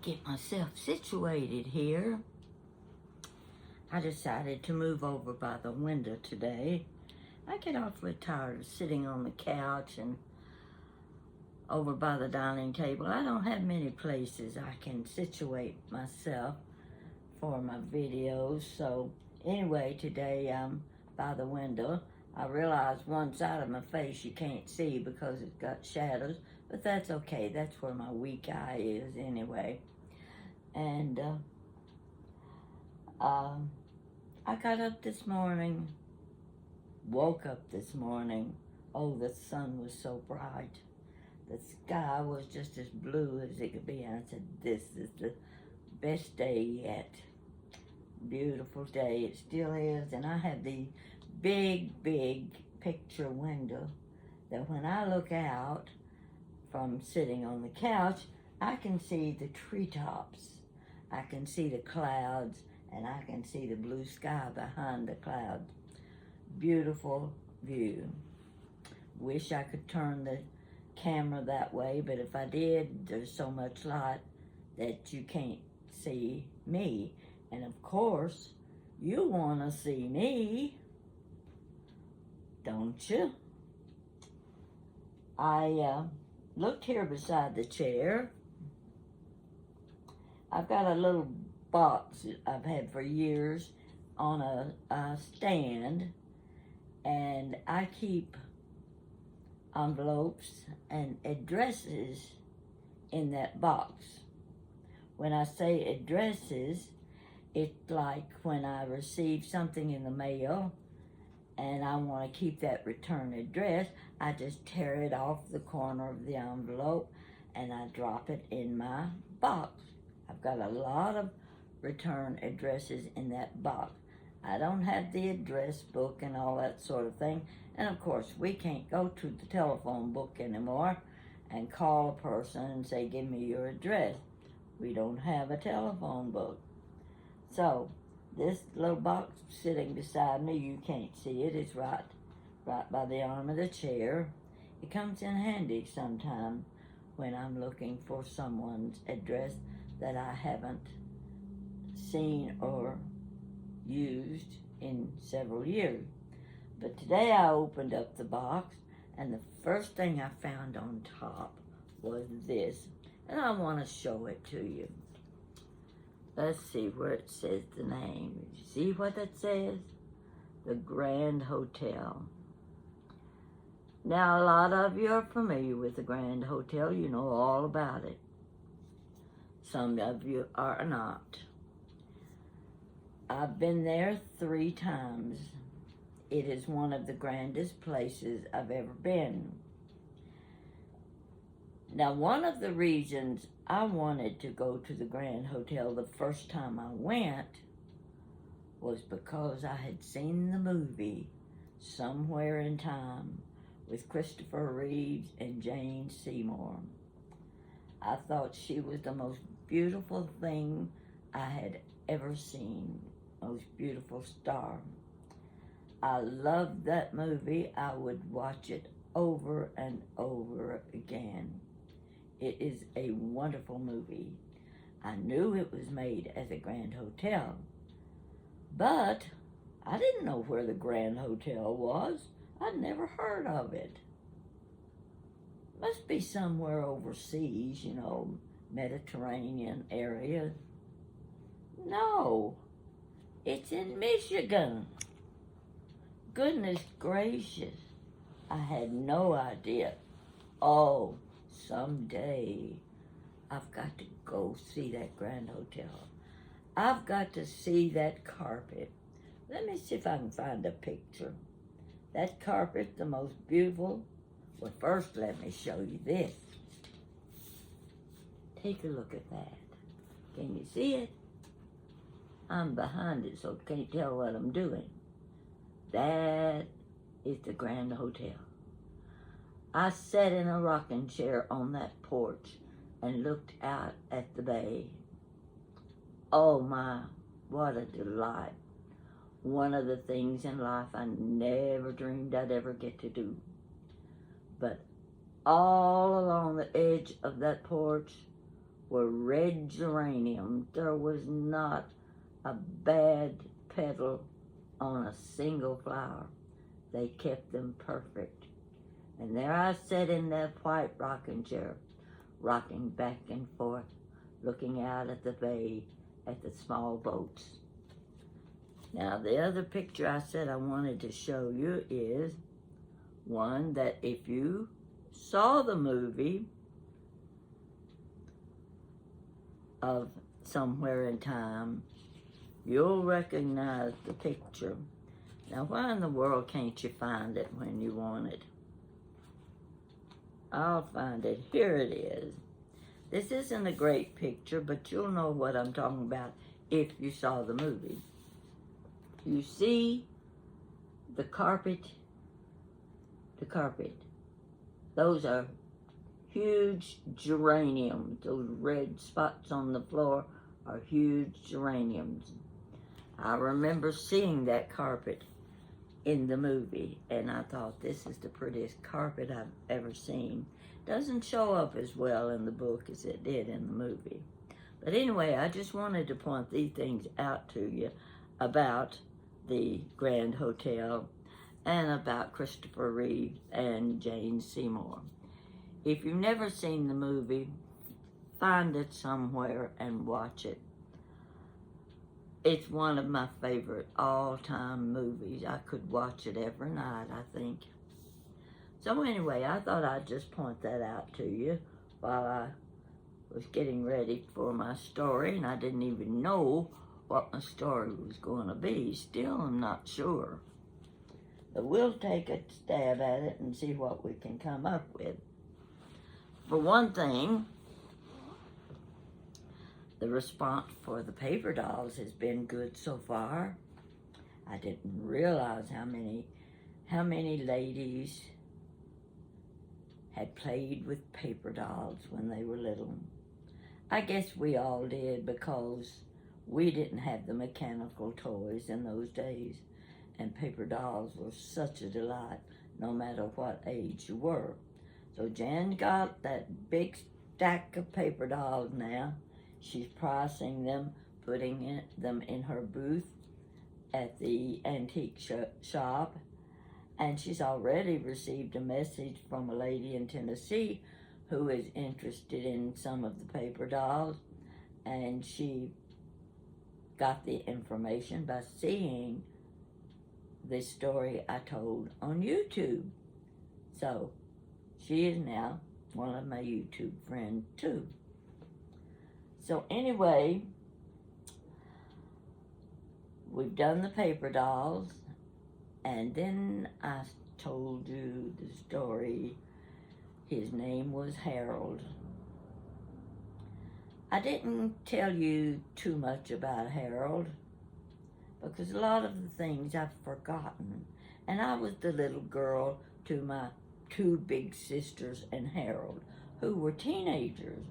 get myself situated here. I decided to move over by the window today. I get awfully tired of sitting on the couch and over by the dining table. I don't have many places I can situate myself for my videos. So anyway, today I'm by the window. I realize one side of my face you can't see because it's got shadows, but that's okay. That's where my weak eye is anyway. And I got up this morning, woke up this morning. Oh, the sun was so bright. The sky was just as blue as it could be. And I said, this is the best day yet. Beautiful day. It still is. And I have the big picture window that when I look out from sitting on the couch, I can see the treetops. I can see the clouds, and I can see the blue sky behind the clouds. Beautiful view. Wish I could turn the camera that way, but if I did, there's so much light that you can't see me. And of course, you want to see me, don't you? I looked here beside the chair. I've got a little box I've had for years on a stand, and I keep envelopes and addresses in that box. When I say addresses, it's like when I receive something in the mail and I want to keep that return address, I just tear it off the corner of the envelope and I drop it in my box. I've got a lot of return addresses in that box. I don't have the address book and all that sort of thing. And of course, we can't go to the telephone book anymore and call a person and say, give me your address. We don't have a telephone book. So this little box sitting beside me, you can't see it. It's right by the arm of the chair. It comes in handy sometime when I'm looking for someone's address that I haven't seen or used in several years. But today I opened up the box and the first thing I found on top was this. And I want to show it to you. Let's see where it says the name. You see what that says? The Grand Hotel. Now, a lot of you are familiar with the Grand Hotel. You know all about it. Some of you are not. I've been there 3 times. It is one of the grandest places I've ever been. Now, one of the reasons I wanted to go to the Grand Hotel the first time I went was because I had seen the movie Somewhere in Time with Christopher Reeves and Jane Seymour. I thought she was the most beautiful thing I had ever seen, most beautiful star. I loved that movie. I would watch it over and over again. It is a wonderful movie. I knew it was made at the Grand Hotel, but I didn't know where the Grand Hotel was. I'd never heard of it. Must be somewhere overseas, you know, Mediterranean area. No, it's in Michigan. Goodness gracious, I had no idea. Oh, someday I've got to go see that Grand Hotel. I've got to see that carpet. Let me see if I can find a picture. That carpet, the most beautiful. Well, first let me show you this. Take a look at that. Can you see it? I'm behind it, so I can't tell what I'm doing. That is the Grand Hotel. I sat in a rocking chair on that porch and looked out at the bay. Oh my, what a delight. One of the things in life I never dreamed I'd ever get to do. But all along the edge of that porch were red geraniums. There was not a bad petal on a single flower. They kept them perfect. And there I sat in that white rocking chair, rocking back and forth, looking out at the bay, at the small boats. Now, the other picture I said I wanted to show you is one that if you saw the movie of Somewhere in Time, you'll recognize the picture. Now, why in the world can't you find it when you want it? I'll find it. Here it is. This isn't a great picture, but you'll know what I'm talking about if you saw the movie. You see the carpet. Those are huge geraniums. Those red spots on the floor are huge geraniums. I remember seeing that carpet in the movie, and I thought, this is the prettiest carpet I've ever seen. Doesn't show up as well in the book as it did in the movie. But anyway, I just wanted to point these things out to you about the Grand Hotel and about Christopher Reeve and Jane Seymour. If you've never seen the movie, find it somewhere and watch it. It's one of my favorite all-time movies. I could watch it every night, I think. So anyway, I thought I'd just point that out to you while I was getting ready for my story, and I didn't even know what my story was going to be. Still, I'm not sure. But we'll take a stab at it and see what we can come up with. For one thing, the response for the paper dolls has been good so far. I didn't realize how many ladies had played with paper dolls when they were little. I guess we all did, because we didn't have the mechanical toys in those days, and paper dolls were such a delight no matter what age you were. So Jan got that big stack of paper dolls now. She's pricing them, putting them in her booth at the antique shop, and she's already received a message from a lady in Tennessee who is interested in some of the paper dolls, and she got the information by seeing this story I told on YouTube. So she is now one of my YouTube friends too. So anyway, we've done the paper dolls, and then I told you the story. His name was Harold. I didn't tell you too much about Harold, because a lot of the things I've forgotten. And I was the little girl to my two big sisters and Harold, who were teenagers.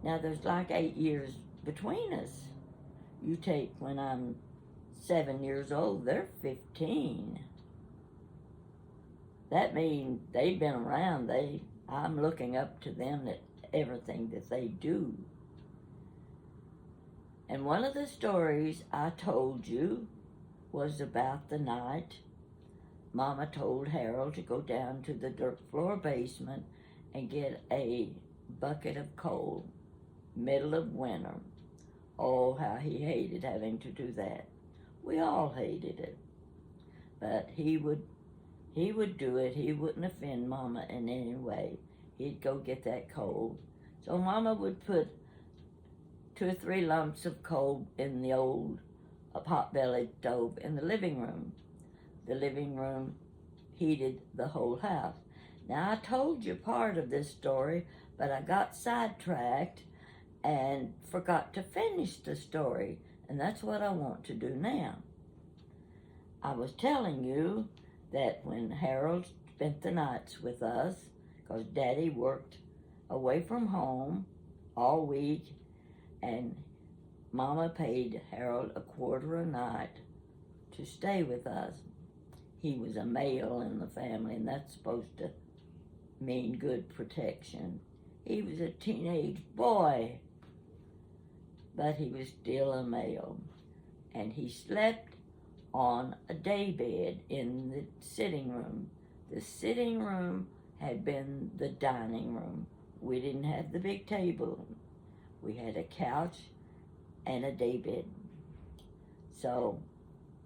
Now there's like 8 years between us. You take when I'm 7 years old, they're 15. That means they've been around. I'm looking up to them at everything that they do. And one of the stories I told you was about the night Mama told Harold to go down to the dirt floor basement and get a bucket of coal, middle of winter. Oh, how he hated having to do that. We all hated it. But he would do it. He wouldn't offend Mama in any way. He'd go get that coal. So Mama would put 2 or 3 lumps of coal in the old pot-bellied stove in the living room. The living room heated the whole house. Now, I told you part of this story, but I got sidetracked and forgot to finish the story, and that's what I want to do now. I was telling you that when Harold spent the nights with us, because Daddy worked away from home all week, and Mama paid Harold $0.25 a night to stay with us. He was a male in the family, and that's supposed to mean good protection. He was a teenage boy, but he was still a male. And he slept on a daybed in the sitting room. The sitting room had been the dining room. We didn't have the big table. We had a couch and a daybed. So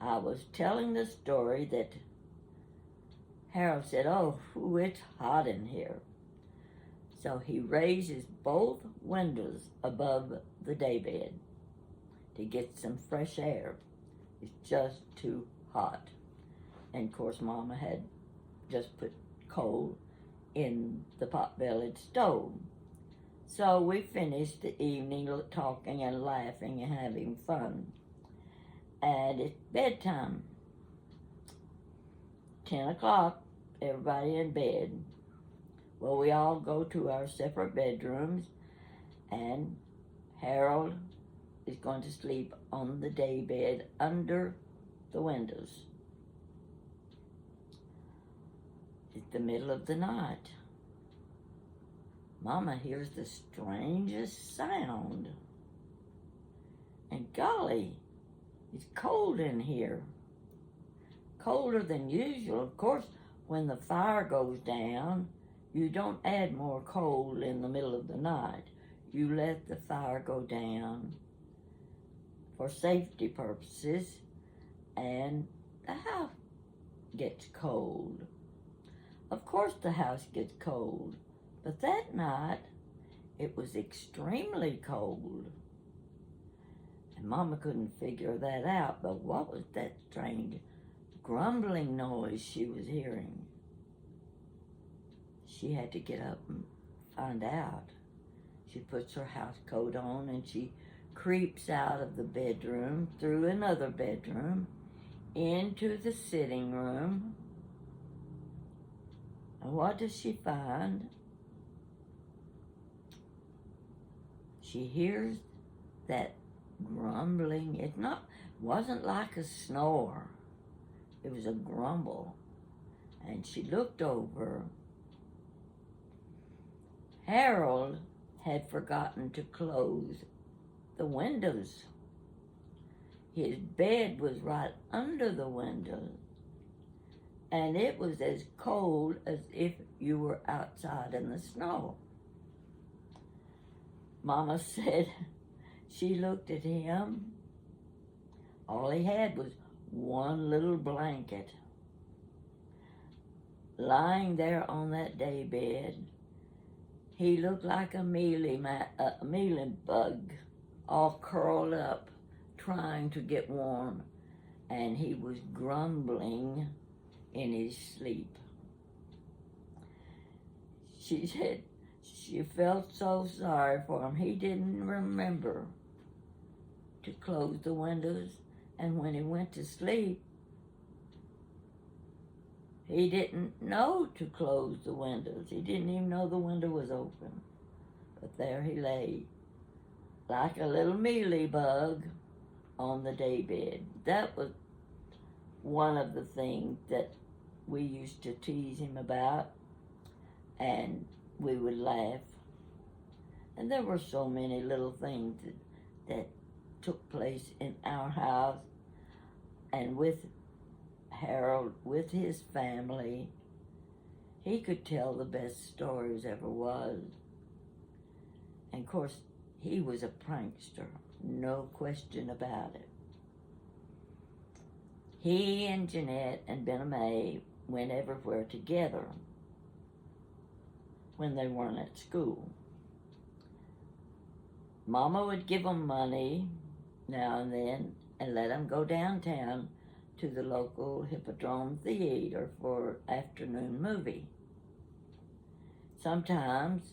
I was telling the story that Harold said, "Oh, it's hot in here." So he raises both windows above the daybed to get some fresh air. It's just too hot. And of course, Mama had just put coal in the pot-bellied stove. So we finished the evening talking and laughing and having fun. And it's bedtime. 10 o'clock, everybody in bed. Well, we all go to our separate bedrooms, and Harold is going to sleep on the daybed under the windows. It's the middle of the night. Mama hears the strangest sound. And golly, it's cold in here. Colder than usual. Of course, when the fire goes down, you don't add more coal in the middle of the night. You let the fire go down for safety purposes, and the house gets cold. Of course the house gets cold, but that night it was extremely cold. And Mama couldn't figure that out, but what was that strange grumbling noise she was hearing? She had to get up and find out. She puts her house coat on and she creeps out of the bedroom, through another bedroom, into the sitting room. And what does she find? She hears that grumbling. It wasn't like a snore. It was a grumble. And she looked over. Harold had forgotten to close the windows. His bed was right under the window, and it was as cold as if you were outside in the snow. Mama said she looked at him. All he had was one little blanket. Lying there on that daybed, he looked like a mealy bug, all curled up, trying to get warm, and he was grumbling in his sleep. She said she felt so sorry for him. He didn't remember to close the windows, and when he went to sleep, he didn't know to close the windows. He didn't even know the window was open. But there he lay, like a little mealy bug on the daybed. That was one of the things that we used to tease him about, and we would laugh. And there were so many little things that took place in our house, and with Harold, with his family. He could tell the best stories ever was. And of course, he was a prankster, no question about it. He and Jeanette and Benna May went everywhere together when they weren't at school. Mama would give them money now and then and let them go downtown to the local Hippodrome Theater for afternoon movie. Sometimes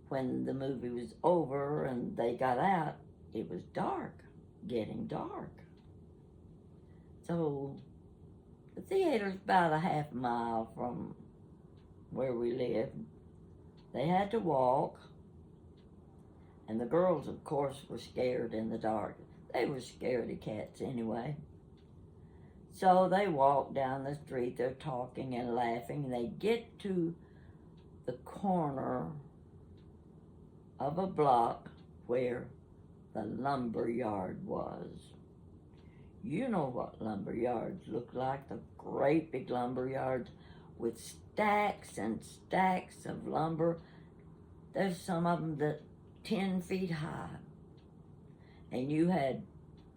when the movie was over and they got out, it was dark, getting dark. So the theater's about a half mile from where we lived. They had to walk, and the girls, of course, were scared in the dark. They were scaredy cats anyway. So they walk down the street, they're talking and laughing, and they get to the corner of a block where the lumber yard was. You know what lumber yards look like, the great big lumber yards with stacks and stacks of lumber. There's some of them that 10 feet high. And you had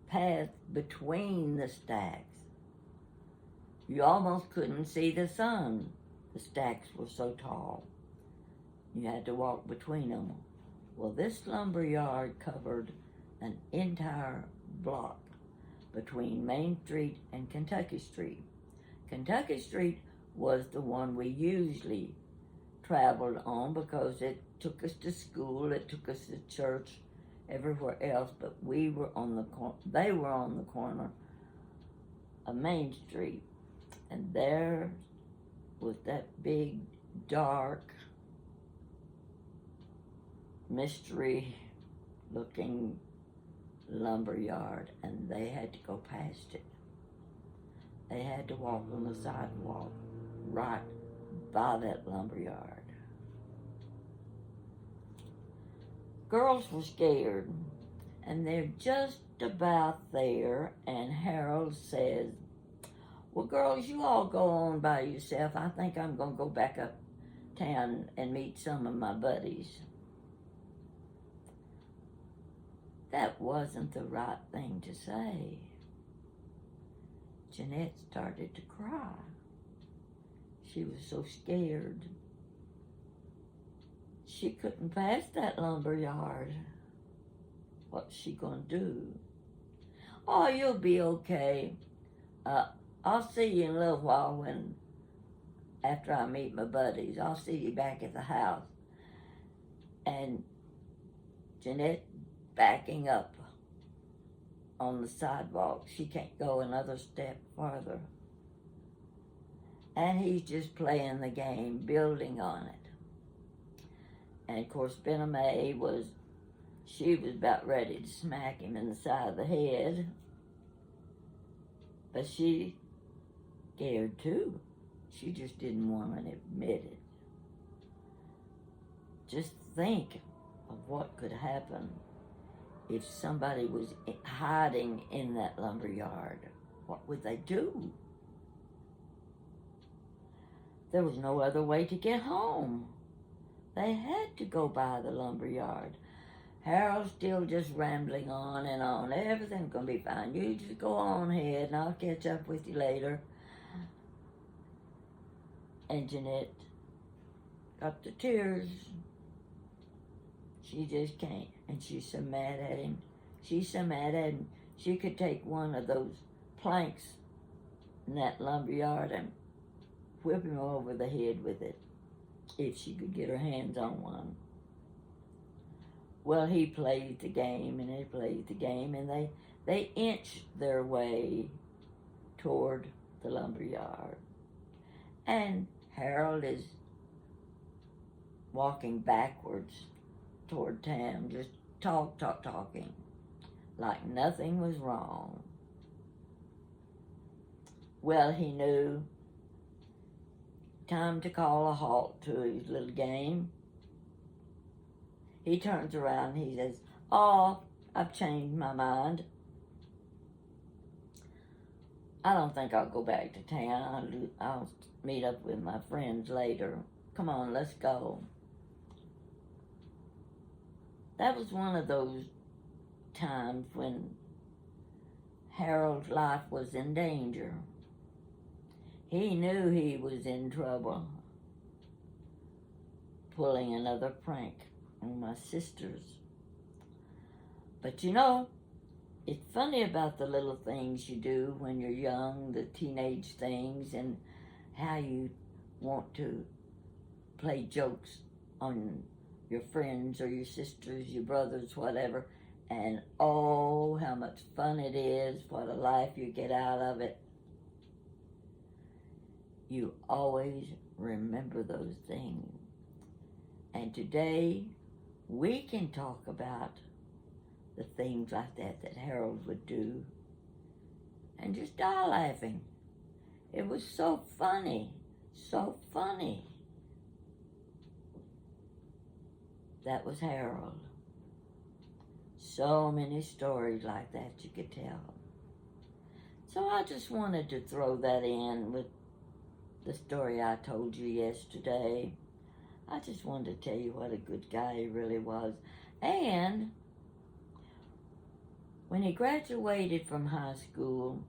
paths between the stacks. You almost couldn't see the sun. The stacks were so tall. You had to walk between them. Well, this lumber yard covered an entire block between Main Street and Kentucky Street. Kentucky Street was the one we usually traveled on because it took us to school, it took us to church, everywhere else, but they were on the corner of Main Street. And there was that big, dark, mystery-looking lumber yard, and they had to go past it. They had to walk on the sidewalk right by that lumber yard. Girls were scared, and they're just about there, and Harold says, "Well, girls, you all go on by yourself. I think I'm going to go back uptown and meet some of my buddies." That wasn't the right thing to say. Jeanette started to cry. She was so scared. She couldn't pass that lumber yard. What's she going to do? "Oh, you'll be okay. I'll see you in a little while after I meet my buddies. I'll see you back at the house." And Jeanette backing up on the sidewalk. She can't go another step farther. And he's just playing the game, building on it. And of course, Benna May was about ready to smack him in the side of the head. But she scared too. She just didn't want to admit it. Just think of what could happen if somebody was hiding in that lumber yard. What would they do? There was no other way to get home. They had to go by the lumber yard. Harold's still just rambling on and on. "Everything's going to be fine. You just go on ahead and I'll catch up with you later." And Jeanette got the tears. She just can't. And she's so mad at him. She's so mad at him. She could take one of those planks in that lumber yard and whip him over the head with it if she could get her hands on one. Well, he played the game and they played the game, and they inched their way toward the lumber yard. And Harold is walking backwards toward town, just talking, like nothing was wrong. Well, he knew time to call a halt to his little game. He turns around and he says, "Oh, I've changed my mind. I don't think I'll go back to town. I'll meet up with my friends later. Come on, let's go." That was one of those times when Harold's life was in danger. He knew he was in trouble, pulling another prank on my sisters. But you know, it's funny about the little things you do when you're young, the teenage things, and how you want to play jokes on your friends or your sisters, your brothers, whatever, and oh, how much fun it is, what a life you get out of it. You always remember those things. And today, we can talk about the things like that Harold would do and just die laughing. It was so funny, so funny. That was Harold. So many stories like that you could tell. So I just wanted to throw that in with the story I told you yesterday. I just wanted to tell you what a good guy he really was. And when he graduated from high school,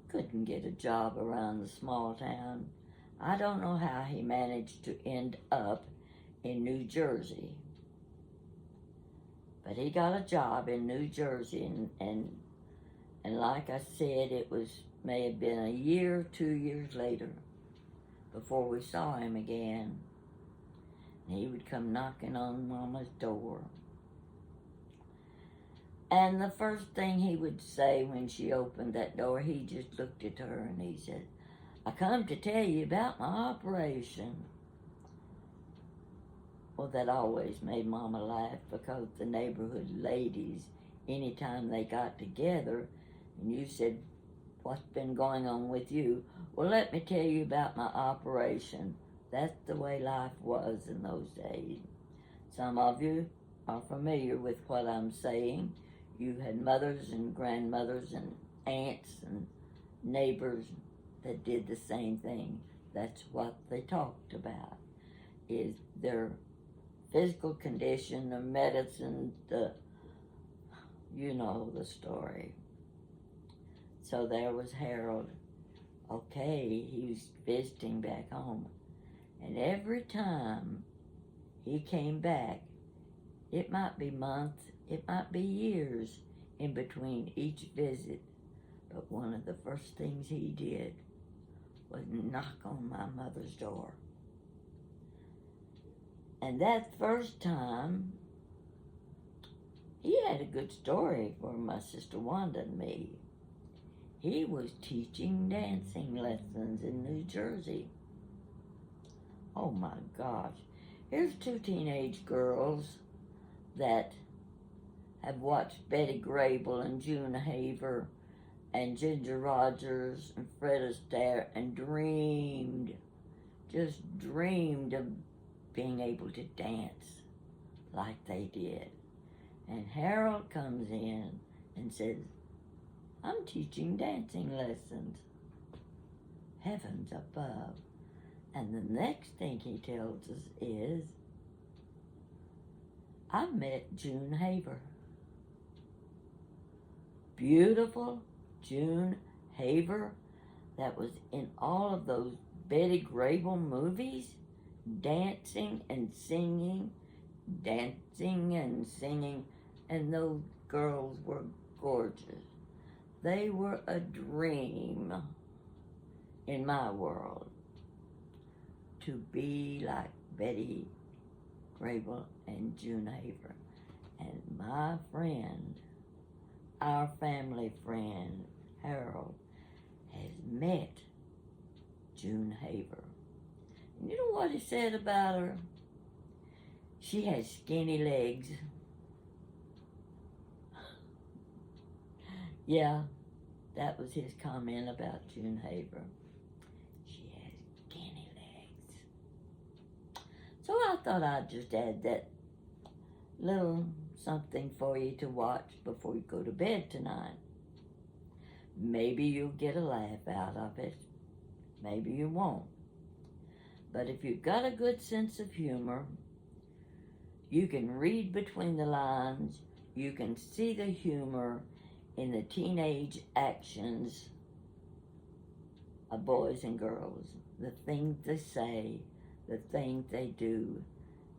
couldn't get a job around the small town. I don't know how he managed to end up in New Jersey. But he got a job in New Jersey, and like I said, it may have been a year, 2 years later before we saw him again. And he would come knocking on Mama's door. And the first thing he would say when she opened that door, he just looked at her and he said, "I come to tell you about my operation." Well, that always made Mama laugh, because the neighborhood ladies, anytime they got together and you said, "What's been going on with you?" "Well, let me tell you about my operation." That's the way life was in those days. Some of you are familiar with what I'm saying. You had mothers and grandmothers and aunts and neighbors that did the same thing. That's what they talked about, is their physical condition, the medicine, you know the story. So there was Harold. Okay, he was visiting back home. And every time he came back, it might be months, it might be years in between each visit, but one of the first things he did was knock on my mother's door. And that first time, he had a good story for my sister Wanda and me. He was teaching dancing lessons in New Jersey. Oh my gosh. Here's two teenage girls that have watched Betty Grable and June Haver and Ginger Rogers and Fred Astaire and just dreamed of being able to dance like they did. And Harold comes in and says, "I'm teaching dancing lessons." Heavens above. And the next thing he tells us is, "I met June Haver." Beautiful June Haver that was in all of those Betty Grable movies, dancing and singing, and those girls were gorgeous. They were a dream in my world, to be like Betty Grable and June Haver. And my friend, our family friend, Harold, has met June Haver. And you know what he said about her? She has skinny legs. Yeah, that was his comment about June Haver. She has skinny legs. So I thought I'd just add that little something for you to watch before you go to bed tonight. Maybe you'll get a laugh out of it. Maybe you won't. But if you've got a good sense of humor, you can read between the lines. You can see the humor in the teenage actions of boys and girls, the things they say, the things they do,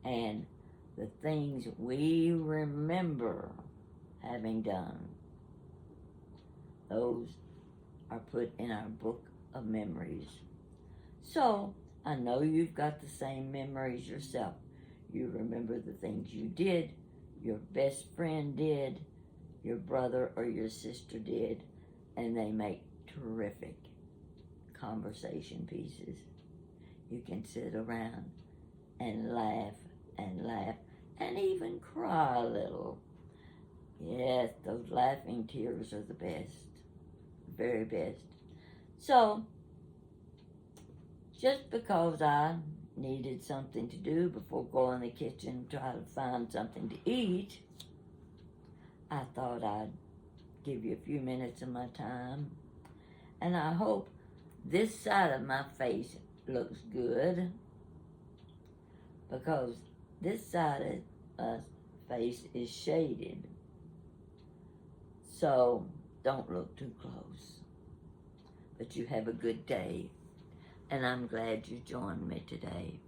and the things we remember having done. Those are put in our book of memories. So, I know you've got the same memories yourself. You remember the things you did, your best friend did, your brother or your sister did, and they make terrific conversation pieces. You can sit around and laugh and even cry a little. Yes, those laughing tears are the best, very best. So, just because I needed something to do before going in the kitchen and try to find something to eat, I thought I'd give you a few minutes of my time. And I hope this side of my face looks good, because this side of my face is shaded. So don't look too close. But you have a good day. And I'm glad you joined me today.